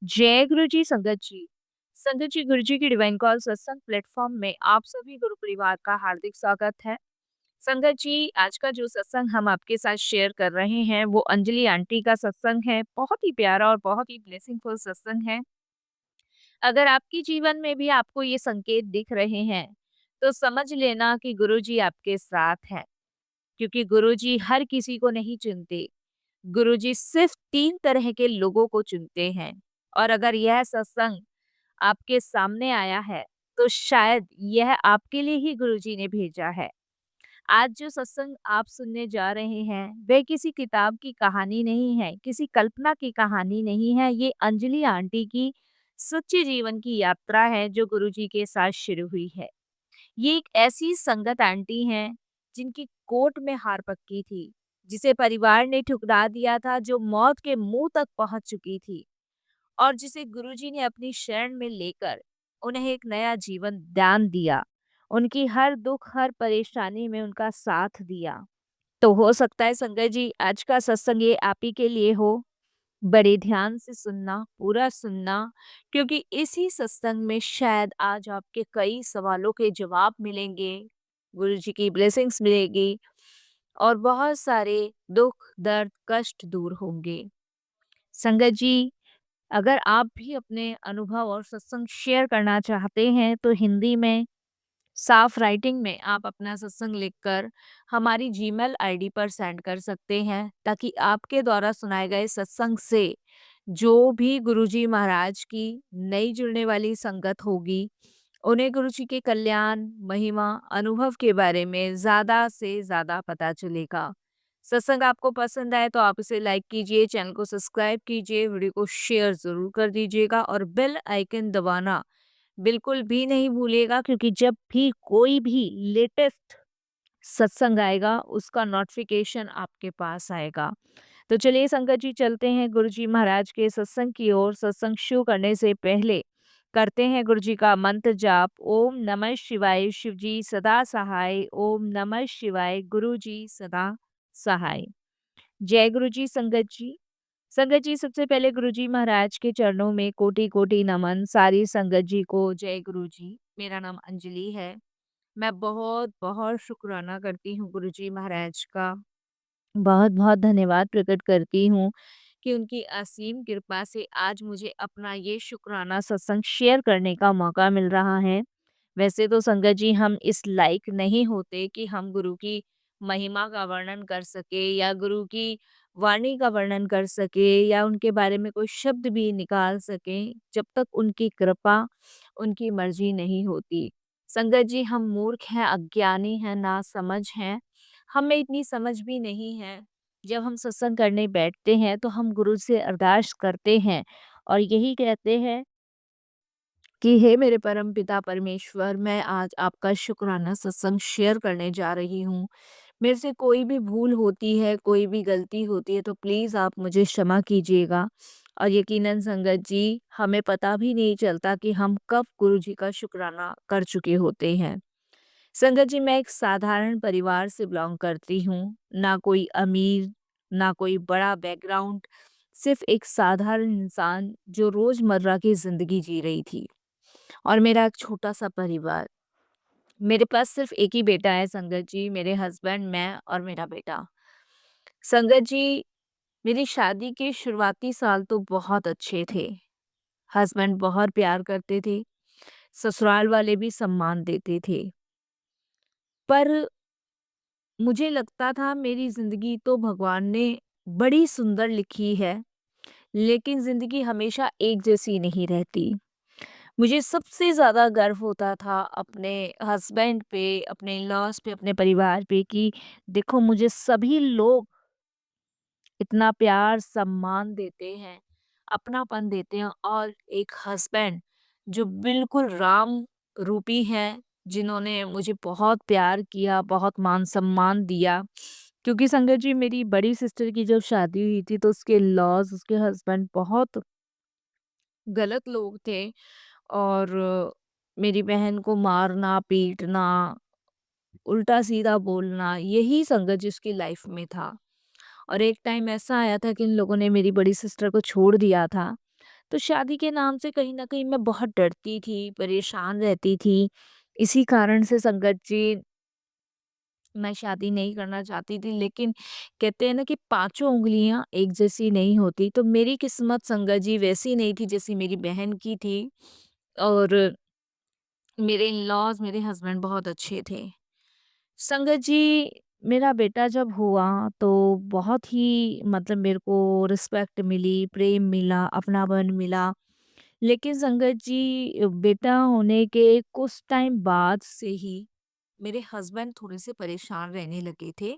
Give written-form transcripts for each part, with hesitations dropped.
जय गुरु जी संगत जी। संगत जी, गुरु जी की डिवाइन कॉल सत्संग प्लेटफॉर्म में आप सभी गुरु परिवार का हार्दिक स्वागत है। संगत जी, आज का जो सत्संग हम आपके साथ शेयर कर रहे हैं वो अंजलि आंटी का सत्संग है। बहुत ही प्यारा और बहुत ही ब्लेसिंगफुल सत्संग है। अगर आपके जीवन में भी आपको ये संकेत दिख रहे हैं तो समझ लेना कि गुरु जी आपके साथ हैं, क्योंकि गुरु जी हर किसी को नहीं चुनते। गुरुजी सिर्फ 3 तरह के लोगों को चुनते हैं। और अगर यह सत्संग आपके सामने आया है, तो शायद यह आपके लिए ही गुरुजी ने भेजा है। आज जो सत्संग आप सुनने जा रहे हैं, वह किसी किताब की कहानी नहीं है, किसी कल्पना की कहानी नहीं है। ये अंजलि आंटी की सच्चे जीवन की यात्रा है, जो गुरुजी के साथ शुरू हुई है। ये एक ऐसी संगत आंटी हैं जिनकी कोर्ट में हार पक्की थी, जिसे परिवार ने ठुकरा दिया था, जो मौत के मुंह तक पहुंच चुकी थी और जिसे गुरुजी ने अपनी शरण में लेकर उन्हें एक नया जीवन दान दिया। उनकी हर दुख हर परेशानी में उनका साथ दिया। तो हो सकता है संगत जी, आज का सत्संग ये आप ही के लिए हो। बड़े ध्यान से सुनना, पूरा सुनना, क्योंकि इसी सत्संग में शायद आज आपके कई सवालों के जवाब मिलेंगे, गुरुजी की ब्लेसिंग्स मिलेगी और बहुत सारे दुख, दर्द, कष्ट दूर होंगे। संगत जी, अगर आप भी अपने अनुभव और सत्संग शेयर करना चाहते हैं तो हिंदी में साफ राइटिंग में आप अपना सत्संग लिखकर हमारी जीमेल आईडी पर सेंड कर सकते हैं, ताकि आपके द्वारा सुनाए गए सत्संग से जो भी गुरुजी महाराज की नई जुड़ने वाली संगत होगी, उन्हें गुरुजी के कल्याण, महिमा, अनुभव के बारे में ज़्यादा से ज़्यादा पता चलेगा। सत्संग आपको पसंद आए तो आप इसे लाइक कीजिए, चैनल को सब्सक्राइब कीजिए, वीडियो को शेयर ज़रूर कर दीजिएगा और बेल आइकन दबाना बिल्कुल भी नहीं भूलिएगा, क्योंकि जब भी कोई भी लेटेस्ट सत्संग आएगा उसका नोटिफिकेशन आपके पास आएगा। तो चलिए संगत जी, चलते हैं गुरु जी महाराज के सत्संग की ओर। सत्संग शुरू करने से पहले करते हैं गुरु जी का मंत्र जाप। ओम नमः शिवाय, शिव जी सदा सहाय। ओम नमः शिवाय, गुरु जी सदा सहाय। जय गुरु जी संगत जी। संगत जी, सबसे पहले गुरु जी महाराज के चरणों में कोटि कोटि नमन। सारी संगत जी को जय गुरु जी। मेरा नाम अंजलि है। मैं बहुत बहुत शुक्राना करती हूँ गुरु जी महाराज का। बहुत बहुत धन्यवाद प्रकट करती हूँ कि उनकी असीम कृपा से आज मुझे अपना ये शुक्राना सत्संग शेयर करने का मौका मिल रहा है। वैसे तो संगत जी, हम इस लायक नहीं होते कि हम गुरु की महिमा का वर्णन कर सके या गुरु की वाणी का वर्णन कर सके या उनके बारे में कोई शब्द भी निकाल सके, जब तक उनकी कृपा, उनकी मर्जी नहीं होती। संगत जी, हम मूर्ख हैं, अज्ञानी हैं, नासमझ हैं। हमें इतनी समझ भी नहीं है। जब हम सत्संग करने बैठते हैं तो हम गुरु से अरदास करते हैं और यही कहते हैं कि हे मेरे परम पिता परमेश्वर, मैं आज आपका शुक्राना सत्संग शेयर करने जा रही हूँ। मेरे से कोई भी भूल होती है, कोई भी गलती होती है तो प्लीज़ आप मुझे क्षमा कीजिएगा। और यकीनन संगत जी, हमें पता भी नहीं चलता कि हम कब गुरु जी का शुक्राना कर चुके होते हैं। संगत जी, मैं एक साधारण परिवार से बिलोंग करती हूँ। ना कोई अमीर, ना कोई बड़ा बैकग्राउंड, सिर्फ एक साधारण इंसान जो रोज़मर्रा की ज़िंदगी जी रही थी। और मेरा एक छोटा-सा परिवार। मेरे पास सिर्फ एक ही बेटा है संगत जी, मेरे हस्बैंड, मैं और मेरा बेटा। संगत जी, मेरी शादी के शुरुआती साल तो बहुत अच्छे थे। हस्बैंड बहुत प्यार करते थे, ससुराल वाले भी सम्मान देते थे। पर मुझे लगता था मेरी ज़िंदगी तो भगवान ने बड़ी सुंदर लिखी है, लेकिन ज़िंदगी हमेशा एक जैसी नहीं रहती। मुझे सबसे ज़्यादा गर्व होता था अपने हस्बैंड पे, अपने इन-लॉज़ पे, अपने परिवार पे कि देखो, मुझे सभी लोग इतना प्यार, सम्मान देते हैं, अपनापन देते हैं और एक हस्बैंड जो बिल्कुल राम रूपी हैं, जिन्होंने मुझे बहुत प्यार किया, बहुत मान-सम्मान दिया। क्योंकि संगत जी, मेरी बड़ी सिस्टर की जब शादी हुई थी तो उसके इन-लॉज़, उसके हस्बैंड बहुत गलत लोग थे और मेरी बहन को मारना, पीटना, उल्टा-सीधा बोलना, यही संगत जिसकी लाइफ में था। और एक टाइम ऐसा आया था कि इन लोगों ने मेरी बड़ी सिस्टर को छोड़ दिया था। तो शादी के नाम से कहीं न कहीं मैं बहुत डरती थी, परेशान रहती थी। इसी कारण से संगत जी मैं शादी नहीं करना चाहती थी, लेकिन कहते हैं ना कि पाँचों उँगलियाँ एक जैसी नहीं होती, तो मेरी किस्मत संगत जी वैसी नहीं थी जैसी मेरी बहन की थी। और मेरे इन-लॉज़ मेरे हस्बैंड बहुत अच्छे थे। संगत जी, मेरा बेटा जब हुआ तो बहुत ही मतलब मेरे को रिस्पेक्ट मिली, प्रेम मिला, अपनापन मिला। लेकिन संगत जी बेटा होने के कुछ टाइम बाद से ही मेरे हस्बैंड थोड़े से परेशान रहने लगे थे,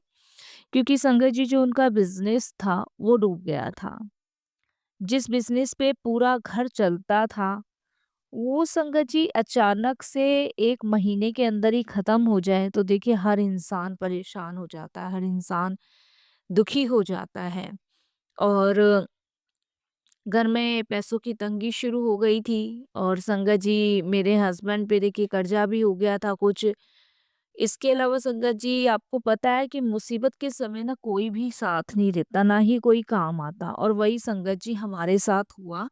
क्योंकि संगत जी जो उनका बिज़नेस था वो डूब गया था। जिस बिज़नेस पे पूरा घर चलता था, वो संगत जी अचानक से 1 महीने के अंदर ही ख़त्म हो जाए तो देखिए हर इंसान परेशान हो जाता है, हर इंसान दुखी हो जाता है। और घर में पैसों की तंगी शुरू हो गई थी, और संगत जी मेरे हस्बैंड पे देखिए कर्जा भी हो गया था कुछ। इसके अलावा संगत जी आपको पता है कि मुसीबत के समय ना कोई भी साथ नहीं देता, ना ही कोई काम आता, और वही संगत जी हमारे साथ हुआ।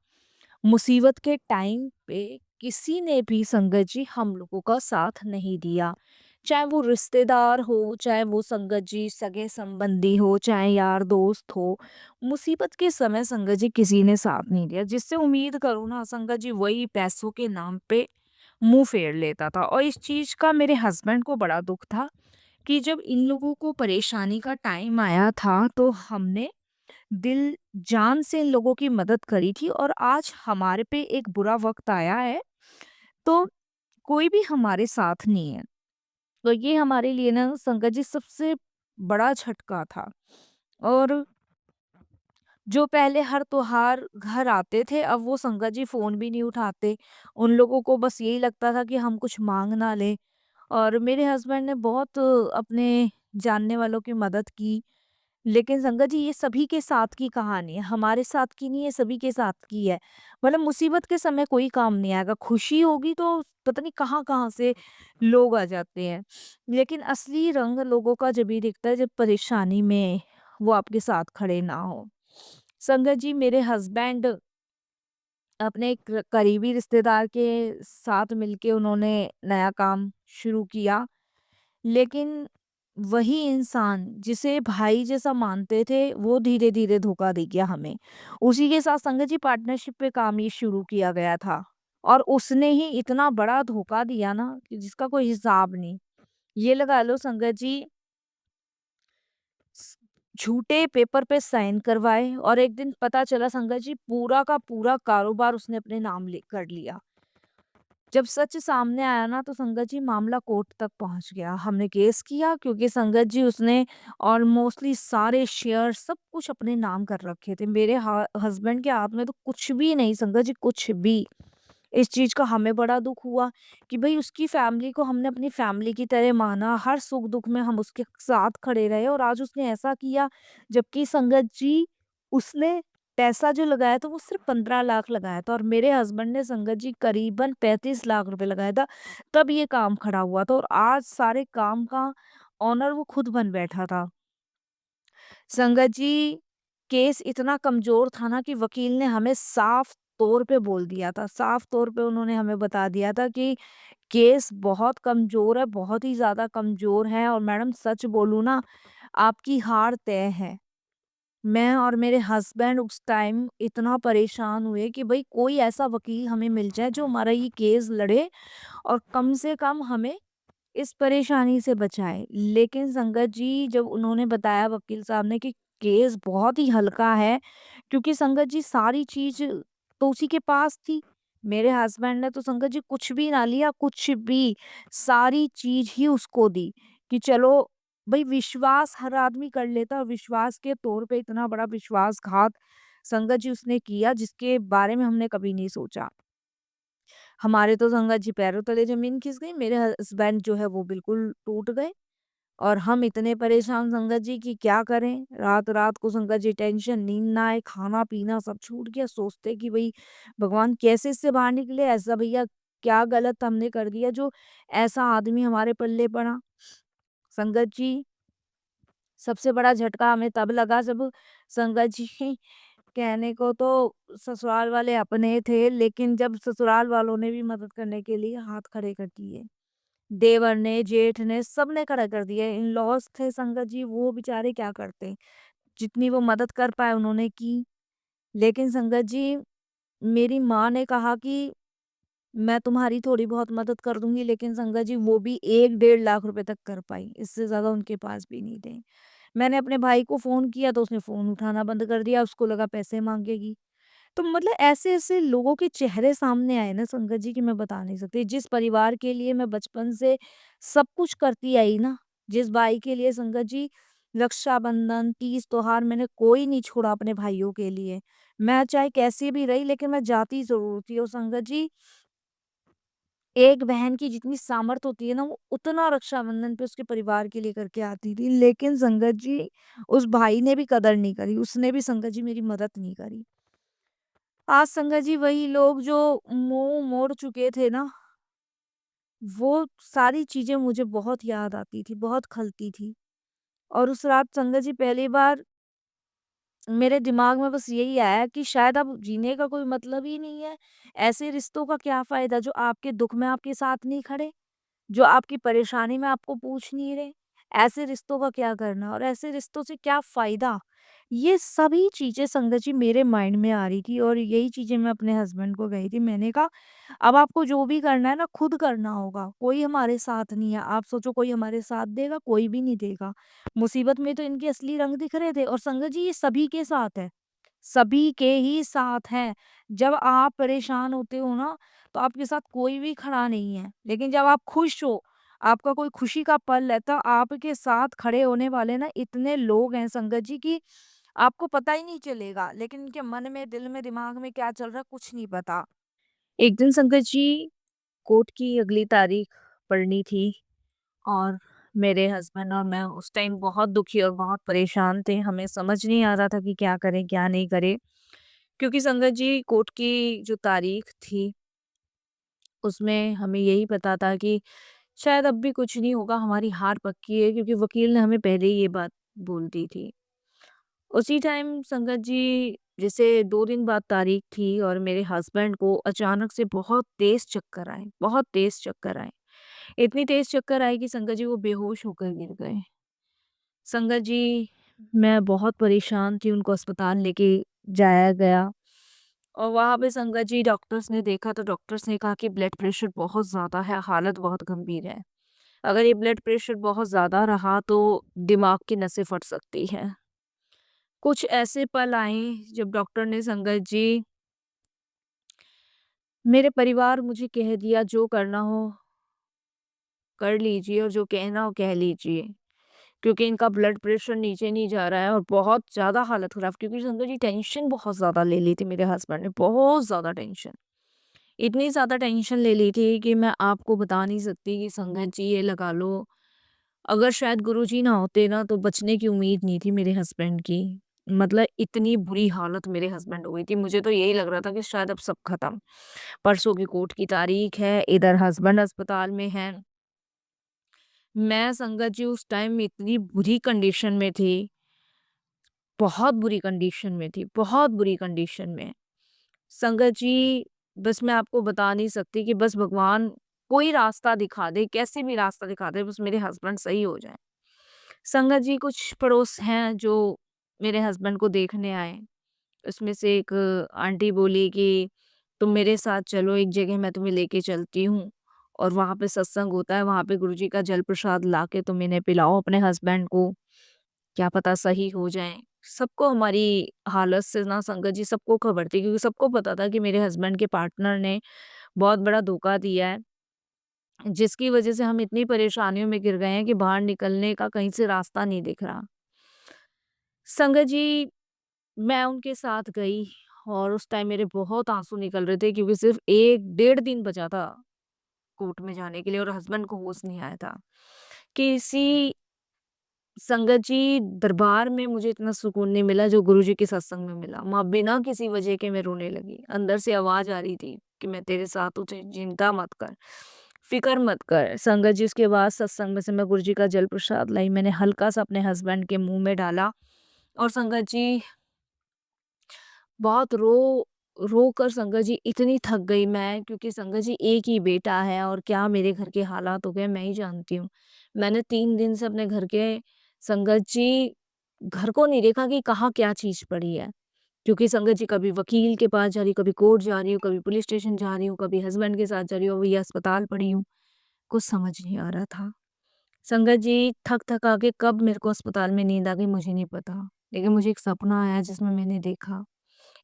मुसीबत के टाइम पे किसी ने भी संगत जी हम लोगों का साथ नहीं दिया। चाहे वो रिश्तेदार हो, चाहे वो संगत जी सगे संबंधी हो, चाहे यार दोस्त हो, मुसीबत के समय संगत जी किसी ने साथ नहीं दिया। जिससे उम्मीद करो ना संगत जी वही पैसों के नाम पे मुँह फेर लेता था, और इस चीज़ का मेरे हस्बैंड को बड़ा दुःख था कि जब इन लोगों को परेशानी का टाइम आया था तो हमने दिल जान से इन लोगों की मदद करी थी, और आज हमारे पे एक बुरा वक़्त आया है, तो कोई भी हमारे साथ नहीं है। तो ये हमारे लिए ना संगत जी सबसे बड़ा झटका था। और जो पहले हर त्योहार घर आते थे, अब वो संगत जी फ़ोन भी नहीं उठाते। उन लोगों को बस यही लगता था कि हम कुछ माँग ना लें। और मेरे हस्बैंड ने बहुत अपने जानने वालों की मदद की। लेकिन संगत जी ये सभी के साथ की कहानी है, हमारे साथ की नहीं है, सभी के साथ की है। मतलब मुसीबत के समय कोई काम नहीं आएगा, खुशी होगी तो पता नहीं कहाँ-कहाँ से लोग आ जाते हैं। लेकिन असली रंग लोगों का जभी दिखता है जब परेशानी में वो आपके साथ खड़े ना हों। संगत जी मेरे हस्बैंड अपने एक करीबी रिश्तेदार के साथ मिलके उन्होंने नया काम शुरू किया। लेकिन वही इंसान जिसे भाई जैसा मानते थे, वो धीरे-धीरे धोखा दे गया हमें। उसी के साथ संगत जी पार्टनरशिप पे काम ये शुरू किया गया था, और उसने ही इतना बड़ा धोखा दिया ना कि जिसका कोई हिसाब नहीं। ये लगा लो संगत जी स झूठे पेपर पे साइन करवाए, और एक दिन पता चला संगत जी पूरा का पूरा कारोबार उसने अपने नाम ले कर लिया। जब सच सामने आया ना तो संगत जी मामला कोर्ट तक पहुंच गया। हमने केस किया क्योंकि संगत जी उसने ऑलमोस्टली सारे शेयर सब कुछ अपने नाम कर रखे थे। मेरे हस्बैंड के हाथ में तो कुछ भी नहीं संगत जी, कुछ भी। इस चीज का हमें बड़ा दुख हुआ कि भाई उसकी फैमिली को हमने अपनी फैमिली की तरह माना, हर सुख दुख में हम उसके साथ खड़े रहे, और आज उसने ऐसा किया। जबकि संगत जी उसने पैसा जो लगाया था वो सिर्फ 15 लाख लगाया था, और मेरे हस्बैंड ने संगत जी करीबन 35 लाख रुपए लगाया था। तब ये काम खड़ा हुआ था, और आज सारे काम का ऑनर वो खुद बन बैठा था। संगत जी केस इतना कमजोर था ना कि वकील ने हमें साफ तौर पे बोल दिया था, साफ तौर पे उन्होंने हमें बता दिया था कि केस बहुत कमजोर है, बहुत ही ज्यादा कमजोर है, और मैडम सच बोलूं ना, आपकी हार तय है। मैं और मेरे हस्बैंड उस टाइम इतना परेशान हुए कि भाई कोई ऐसा वकील हमें मिल जाए जो हमारा ये केस लड़े, और कम से कम हमें इस परेशानी से बचाए। लेकिन संगत जी जब उन्होंने बताया वकील साहब ने कि केस बहुत ही हल्का है, क्योंकि संगत जी सारी चीज तो उसी के पास थी। मेरे हस्बैंड ने तो संगत जी कुछ भी ना लिया, कुछ भी, सारी चीज ही उसको दी कि चलो भाई, विश्वास हर आदमी कर लेता, और विश्वास के तौर पे इतना बड़ा विश्वासघात संगत जी उसने किया जिसके बारे में हमने कभी नहीं सोचा। हमारे तो संगत जी पैरों तले ज़मीन खिसक गई, मेरे हस्बैंड जो है वो बिल्कुल टूट गए, और हम इतने परेशान संगत जी कि क्या करें? रात-रात को संगत जी टेंशन, नींद ना आए, खाना-पीना सब छूट गया। सोचते कि भई भगवान कैसे इससे बाहर निकले? ऐसा भैया क्या गलत हमने कर दिया जो ऐसा आदमी हमारे पल्ले पड़ा? संगत जी सबसे बड़ा झटका हमें तब लगा जब संगत जी कहने को तो ससुराल वाले अपने थे, लेकिन जब ससुराल वालों ने भी मदद करने के लिए हाथ खड़े कर दिए। देवर ने, जेठ ने, सबने खड़ा कर दिया। इन-लॉज़ थे संगत जी, वो बेचारे क्या करते? जितनी वो मदद कर पाए उन्होंने की। लेकिन संगत जी, मेरी माँ ने कहा कि मैं तुम्हारी थोड़ी बहुत मदद कर दूँगी, लेकिन संगत जी वो भी 1 डेढ़ लाख रुपए तक कर पाई, इससे ज़्यादा उनके पास भी नहीं थे। मैंने अपने भाई को फ़ोन किया तो उसने फ़ोन उठाना बंद कर दिया, उसको लगा पैसे माँगेगी। तो मतलब ऐसे-ऐसे लोगों के चेहरे सामने आए ना संगत जी कि मैं बता नहीं सकती। जिस परिवार के लिए मैं बचपन से सब कुछ करती आई ना, जिस भाई के लिए संगत जी रक्षाबंधन, तीज त्योहार मैंने कोई नहीं छोड़ा अपने भाइयों के लिए। मैं चाहे कैसी भी रही लेकिन मैं जाती ज़रूर थी और संगत जी एक बहन की जितनी सामर्थ होती है ना वो उतना रक्षाबंधन पे उसके परिवार के लिए करके आती थी। लेकिन संगत जी उस भाई ने भी कदर नहीं करी, उसने भी संगत जी मेरी मदद नहीं करी। आज संगत जी वही लोग जो मुँह मोड़ चुके थे ना, वो सारी चीज़ें मुझे बहुत याद आती थी, बहुत खलती थी। और उस रात संगत जी पहली बार मेरे दिमाग में बस यही आया कि शायद अब जीने का कोई मतलब ही नहीं है। ऐसे रिश्तों का क्या फ़ायदा जो आपके दुःख में आपके साथ नहीं खड़े, जो आपकी परेशानी में आपको पूछ नहीं रहे। ऐसे रिश्तों का क्या करना और ऐसे रिश्तों से क्या फ़ायदा? ये सभी चीज़ें संगत जी मेरे माइंड में आ रही थी और यही चीज़ें मैं अपने हस्बैंड को कही थी। मैंने कहा, "अब आपको जो भी करना है ना खुद करना होगा, कोई हमारे साथ नहीं है। आप सोचो कोई हमारे साथ देगा? कोई भी नहीं देगा।" मुसीबत में तो इनके असली रंग दिख रहे थे और संगत जी ये सभी के साथ है। सभी के ही साथ हैं। जब आप परेशान होते हो ना, तो आपके साथ कोई भी खड़ा नहीं है। लेकिन जब आप खुश हो, आपका कोई खुशी का पल है, तो आपके साथ खड़े होने वाले ना इतने लोग हैं संगत जी कि आपको पता ही नहीं चलेगा। लेकिन इनके मन में, दिल में, दिमाग में क्या चल रहा है कुछ नहीं पता। एक दिन संगत जी कोर्ट की अगली तारीख पड़नी थी और मेरे हस्बैंड और मैं उस टाइम बहुत दुखी और बहुत परेशान थे। हमें समझ नहीं आ रहा था कि क्या करें, क्या नहीं करें। क्योंकि संगत जी कोर्ट की जो तारीख थी, उसमें हमें यही पता था कि शायद अब भी कुछ नहीं होगा, हमारी हार पक्की है क्योंकि वकील ने हमें पहले ही ये बात बोल दी थी। उसी टाइम संगत जी जैसे 2 दिन बाद तारीख थी और मेरे हस्बैंड को अचानक से बहुत तेज़ चक्कर आए, बहुत तेज़ चक्कर आए। इतनी तेज़ चक्कर आई कि संगत जी वो बेहोश होकर गिर गए। संगत जी मैं बहुत परेशान थी, उनको अस्पताल लेके जाया गया और वहाँ पे संगत जी डॉक्टर्स ने देखा तो डॉक्टर्स ने कहा कि ब्लड प्रेशर बहुत ज़्यादा है, हालत बहुत गंभीर है। अगर ये ब्लड प्रेशर बहुत ज़्यादा रहा तो दिमाग की नसें फट सकती हैं। कुछ ऐसे पल आए जब डॉक्टर ने संगत जी मेरे परिवार मुझे कह दिया जो करना हो कर लीजिए और जो कहना हो कह लीजिए। क्योंकि इनका ब्लड प्रेशर नीचे नहीं जा रहा है और बहुत ज़्यादा हालत ख़राब क्योंकि संगत जी टेंशन बहुत ज़्यादा ले ली थी मेरे हस्बैंड ने, बहुत ज़्यादा टेंशन। इतनी ज़्यादा टेंशन ले ली थी कि मैं आपको बता नहीं सकती कि संगत जी ये लगा लो, अगर शायद गुरुजी ना होते ना तो बचने की उम्मीद नहीं थी मेरे हस्बैंड की। मतलब इतनी बुरी हालत मेरे हस्बैंड हो गई थी, मुझे तो यही लग रहा था कि शायद अब सब खत्म। परसों की कोर्ट की तारीख है, इधर हस्बैंड अस्पताल में हैं। मैं संगत जी उस टाइम इतनी बुरी कंडीशन में थी, बहुत बुरी कंडीशन में थी, बहुत बुरी कंडीशन में। संगत जी बस मैं आपको बता नहीं सकती कि बस भगवान कोई रास्ता दिखा दे, कैसे भी रास्ता दिखा दे, बस मेरे हस्बैंड सही हो जाएँ। संगत जी कुछ पड़ोस हैं जो मेरे हस्बैंड को देखने आए। उसमें से एक आंटी बोली कि तुम मेरे साथ चलो, एक जगह मैं तुम्हें लेके चलती हूँ और वहाँ पे सत्संग होता है, वहाँ पे गुरुजी का जल प्रसाद लाके तुम इन्हें पिलाओ अपने हस्बैंड को, क्या पता सही हो जाएँ। सबको हमारी हालत से ना संगत जी सबको खबर थी क्योंकि सबको पता था कि मेरे हस्बैंड के पार्टनर ने बहुत बड़ा धोखा दिया है, जिसकी वज़ह से हम इतनी परेशानियों में घिर गए हैं कि बाहर निकलने का कहीं से रास्ता नहीं दिख रहा। संगत जी मैं उनके साथ गई और उस टाइम मेरे बहुत आँसू निकल रहे थे क्योंकि सिर्फ़ 1 डेढ़ दिन बचा था कोर्ट में जाने के लिए और हस्बैंड को होश नहीं आया था। किसी संगत जी दरबार में मुझे इतना सुकून नहीं मिला जो गुरुजी के सत्संग में मिला। मैं बिना किसी वजह के मैं रोने लगी। अंदर से आवाज़ आ रही थी कि मैं तेरे साथ हूँ, चिंता मत कर, फ़िक्र मत कर। संगत जी उसके बाद सत्संग में से मैं गुरुजी का जल प्रसाद लाई। मैंने हल्का-सा अपने हस्बैंड के मुँह में डाला और संगत जी बहुत रो कर संगत जी इतनी थक गई मैं, क्योंकि संगत जी एक ही बेटा है और क्या मेरे घर के हालात हो गए मैं ही जानती हूँ। मैंने 3 दिन से अपने घर के संगत जी घर को नहीं देखा कि कहाँ क्या चीज़ पड़ी है। क्योंकि संगत जी कभी वकील के पास जा रही हूँ, कभी कोर्ट जा रही हूँ, कभी पुलिस स्टेशन जा रही हूँ, कभी हस्बैंड के साथ जा रही हूँ, अभी अस्पताल पड़ी हूँ। कुछ समझ नहीं आ रहा था। संगत जी थक-थका के कब मेरे को अस्पताल में नींद आ गई मुझे नहीं पता। लेकिन मुझे एक सपना आया जिसमें मैंने देखा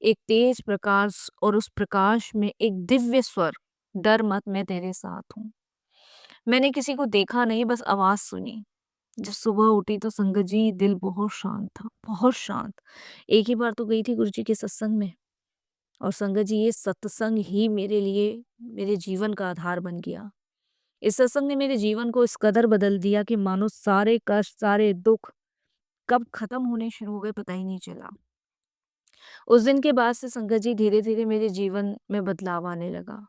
एक तेज प्रकाश और उस प्रकाश में एक दिव्य स्वर, डर मत मैं तेरे साथ हूँ। मैंने किसी को देखा नहीं, बस आवाज़ सुनी। जब सुबह उठी तो संगत जी दिल बहुत शांत था, बहुत शांत। एक ही बार तो गई थी गुरुजी के सत्संग में और संगत जी ये सत्संग ही मेरे लिए मेरे जीवन का आधार बन गया। इस सत्संग ने मेरे जीवन को इस कदर बदल दिया कि मानो सारे कष्ट, सारे दुःख कब खत्म होने शुरू हो गए पता ही नहीं चला। उस दिन के बाद से संगत जी धीरे-धीरे मेरे जीवन में बदलाव आने लगा।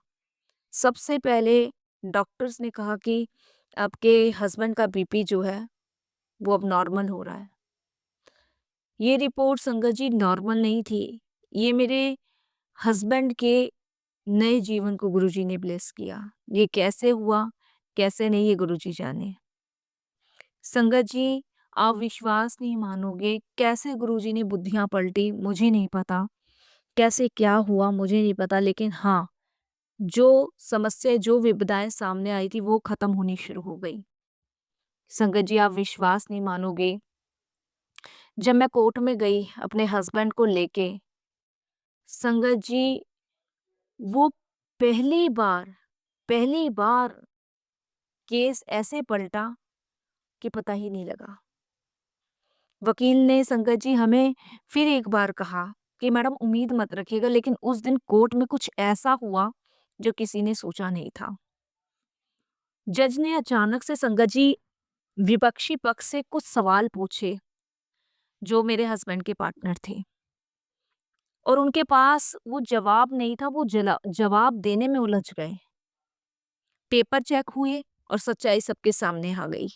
सबसे पहले डॉक्टर्स ने कहा कि आपके हस्बैंड का बीपी जो है वो अब नॉर्मल हो रहा है। ये रिपोर्ट संगत जी नॉर्मल नहीं थी। ये मेरे हस्बैंड के नए जीवन को गुरुजी ने ब्लेस किया। ये कैसे हुआ, कैसे नहीं ये गुरुजी जाने। संगत जी आप विश्वास नहीं मानोगे कैसे गुरुजी ने बुद्धियाँ पलटी मुझे नहीं पता। कैसे क्या हुआ मुझे नहीं पता, लेकिन हाँ, जो समस्या जो विपदाएँ सामने आई थी वो ख़त्म होनी शुरू हो गई। संगत जी आप विश्वास नहीं मानोगे, जब मैं कोर्ट में गई अपने हस्बैंड को लेके, संगत जी वो पहली बार केस ऐसे पलटा कि पता ही नहीं लगा। वकील ने संगत जी हमें फिर एक बार कहा कि मैडम उम्मीद मत रखिएगा, लेकिन उस दिन कोर्ट में कुछ ऐसा हुआ जो किसी ने सोचा नहीं था। जज ने अचानक से संगत जी विपक्षी पक्ष से कुछ सवाल पूछे जो मेरे हस्बैंड के पार्टनर थे और उनके पास वो जवाब नहीं था, वो जवाब देने में उलझ गए। पेपर चेक हुए और सच्चाई सबके सामने आ गई।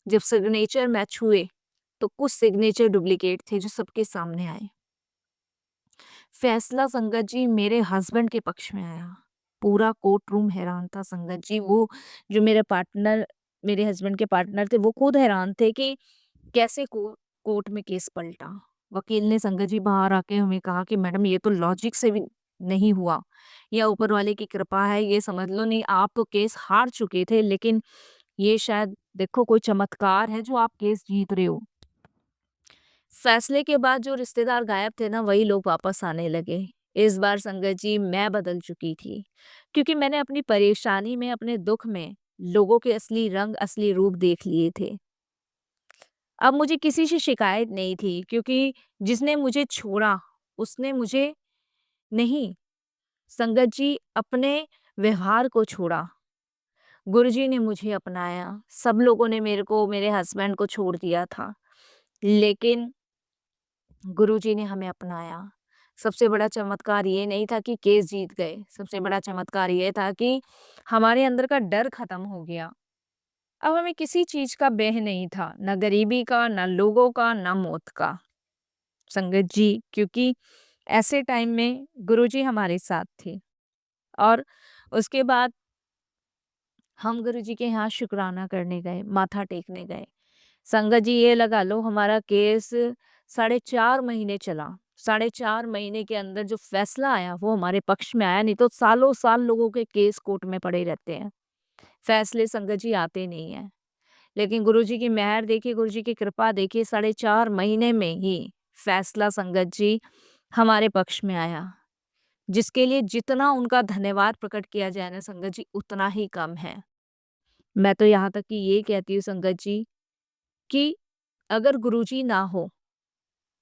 जब सिग्नेचर मैच हुए तो कुछ सिग्नेचर डुप्लीकेट थे जो सबके सामने आए। फैसला संगत जी मेरे हस्बैंड के पक्ष में आया। पूरा कोर्ट रूम हैरान था संगत जी। वो जो मेरे हस्बैंड के पार्टनर थे वो खुद हैरान थे कि कैसे कोर्ट में केस पलटा। वकील ने संगत जी बाहर आके हमें कहा कि मैडम ये तो लॉजिक से भी नहीं हुआ, या ऊपर वाले की कृपा है, ये समझ लो। नहीं आप तो केस हार चुके थे, लेकिन ये शायद देखो कोई चमत्कार है जो आप केस जीत रहे हो। फैसले के बाद जो रिश्तेदार गायब थे ना वही लोग वापस आने लगे। इस बार संगत जी मैं बदल चुकी थी, क्योंकि मैंने अपनी परेशानी में, अपने दुख में लोगों के असली रंग, असली रूप देख लिए थे। अब मुझे किसी से शिकायत नहीं थी, क्योंकि जिसने मुझे छोड़ा उसने मुझे नहीं, संगत जी अपने व्यवहार को छोड़ा। गुरुजी ने मुझे अपनाया। सब लोगों ने मेरे हस्बैंड को छोड़ दिया था, लेकिन गुरुजी ने हमें अपनाया। सबसे बड़ा चमत्कार ये नहीं था कि केस जीत गए, सबसे बड़ा चमत्कार ये था कि हमारे अंदर का डर खत्म हो गया। अब हमें किसी चीज का भय नहीं था, ना गरीबी का, ना लोगों का, ना मौत का। संगत जी क्योंकि ऐसे टाइम में गुरुजी हमारे साथ थे और उसके बाद हम गुरुजी के यहाँ शुक्राना करने गए, माथा टेकने गए। संगत जी ये लगा लो हमारा केस 4.5 महीने चला। 4.5 महीने के अंदर जो फैसला आया वो हमारे पक्ष में आया, नहीं तो सालों साल लोगों के केस कोर्ट में पड़े रहते हैं। फैसले संगत जी आते नहीं हैं। लेकिन गुरुजी की मेहर देखिए, गुरुजी की कृपा देखिए, 4.5 महीने में ही फैसला संगत जी हमारे पक्ष में आया। जिसके लिए जितना उनका धन्यवाद प्रकट किया जाए ना संगत जी उतना ही कम है। मैं तो यहाँ तक कि ये कहती हूँ संगत जी कि अगर गुरुजी ना हो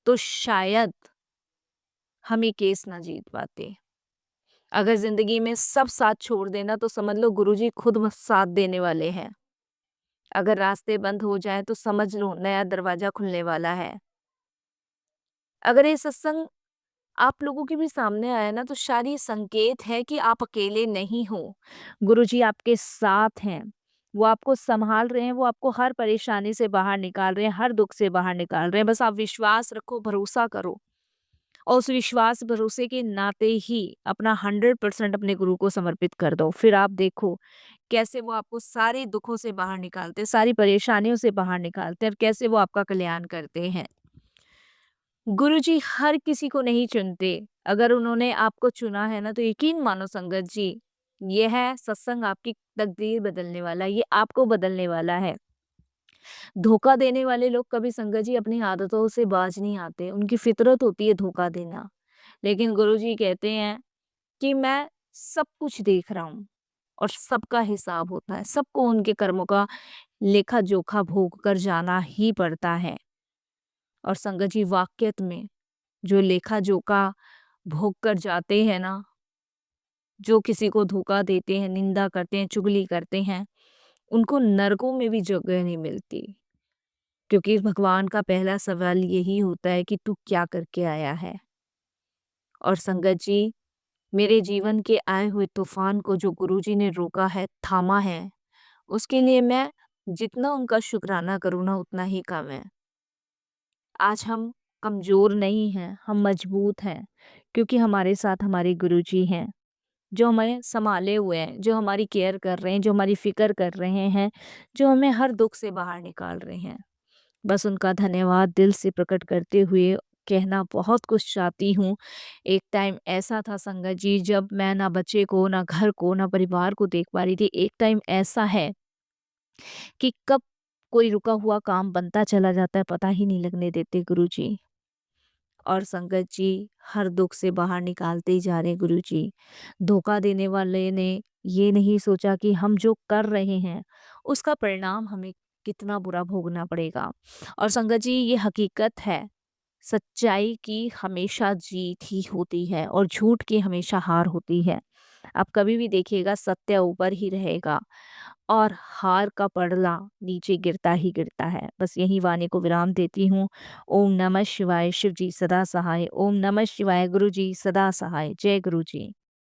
तो शायद हम ये केस ना जीत पाते। अगर ज़िंदगी में सब साथ छोड़ देना तो समझ लो गुरुजी खुद साथ देने वाले हैं। अगर रास्ते बंद हो जाएँ तो समझ लो नया दरवाज़ा खुलने वाला है। अगर ये सत्संग आप लोगों के भी सामने आया ना तो शायद ये संकेत है कि आप अकेले नहीं हो। गुरुजी आपके साथ हैं। वो आपको सँभाल रहे हैं, वो आपको हर परेशानी से बाहर निकाल रहे हैं, हर दुःख से बाहर निकाल रहे हैं। बस आप विश्वास रखो, भरोसा करो और उस विश्वास भरोसे के नाते ही अपना 100% अपने गुरु को समर्पित कर दो। फिर आप देखो कैसे वो आपको सारे दुखों से बाहर निकालते हैं, सारी परेशानियों से बाहर निकालते हैं और कैसे वो आपका कल्याण करते हैं। गुरुजी हर किसी को नहीं चुनते। अगर उन्होंने आपको चुना है ना, तो यकीन मानो संगत जी, ये है सत्संग आपकी तकदीर बदलने वाला है, ये आपको बदलने वाला है। धोखा देने वाले लोग कभी संगत जी अपनी आदतों से बाज नहीं आते, उनकी फितरत होती है धोखा देना। लेकिन गुरुजी कहते हैं कि मैं सब कुछ देख रहा हूँ और सबका हिसाब होता है, सबको उनके कर्मों का लेखा-जोखा भोग कर जाना ही पड़ता है। और संगत जी वाक़यत में जो लेखा-जोखा भोग कर जाते हैं ना, जो किसी को धोखा देते हैं, निंदा करते हैं, चुगली करते हैं, उनको नरकों में भी जगह नहीं मिलती। क्योंकि भगवान का पहला सवाल यही होता है कि तू क्या करके आया है? और संगत जी, मेरे जीवन के आए हुए तूफ़ान को जो गुरुजी ने रोका है, थामा है, उसके लिए मैं जितना उनका शुकराना करूँ ना उतना ही कम है। आज हम कमज़ोर नहीं हैं, हम मजबूत हैं, क्योंकि हमारे साथ हमारे गुरुजी हैं, जो हमें सँभाले हुए हैं, जो हमारी केयर कर रहे हैं, जो हमारी फ़िक्र कर रहे हैं, जो हमें हर दुःख से बाहर निकाल रहे हैं। बस उनका धन्यवाद दिल से प्रकट करते हुए कहना बहुत कुछ चाहती हूँ। एक टाइम ऐसा था संगत जी, जब मैं ना बच्चे को, ना घर को, ना परिवार को देख पा रही थी। एक टाइम ऐसा है कि कब कोई रुका हुआ काम बनता चला जाता है, पता ही नहीं लगने देते गुरुजी। और संगत जी हर दुख से बाहर निकालते ही जा रहे हैं गुरुजी। धोखा देने वाले ने ये नहीं सोचा कि हम जो कर रहे हैं उसका परिणाम हमें कितना बुरा भोगना पड़ेगा। और संगत जी ये हकीकत है, सच्चाई की हमेशा जीत ही होती है और झूठ की हमेशा हार होती है। आप कभी भी देखिएगा सत्य ऊपर ही रहेगा और हार का पड़ला नीचे गिरता ही गिरता है। बस यही वाणी को विराम देती हूँ। ओम नमः शिवाय। शिव जी सदा सहाय। ओम नमः शिवाय। गुरु जी सदा सहाय। जय गुरु जी।